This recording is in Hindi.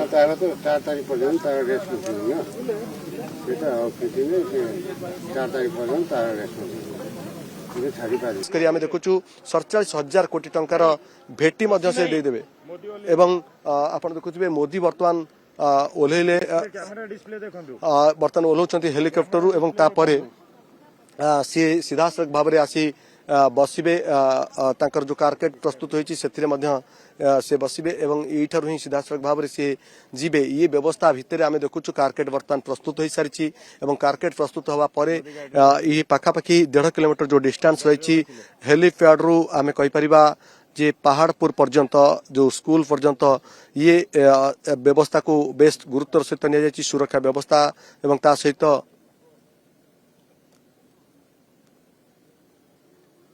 प्रधानमंत्री आम देखु 47,000 कोटी टंकार भेटी से देदेवे एवं आप देखुए मोदी बर्तमान ओह्लैले बर्तमान ओह्लौंट हेलिकप्टर एवं तापर सी सीधा सड़क भाव में आसी बसवे जो कारकेट प्रस्तुत होती से बसवे एवं यही ही सीधा सड़क भाव में सी जीवे ये व्यवस्था भितर आम देखु कारकेट बर्तमान प्रस्तुत हो सारी कारकेट प्रस्तुत हवा पर ये पाखापाखि 1.5 किलोमीटर जो डिस्टेंस रही हेलीपैड रु आम कहीपर जे पहाड़पुर पर्यंत जो स्कूल पर्यंत ये व्यवस्था को बेस्ट गुरुत्वर सहित नि सुरक्षा व्यवस्था एवं ता सहित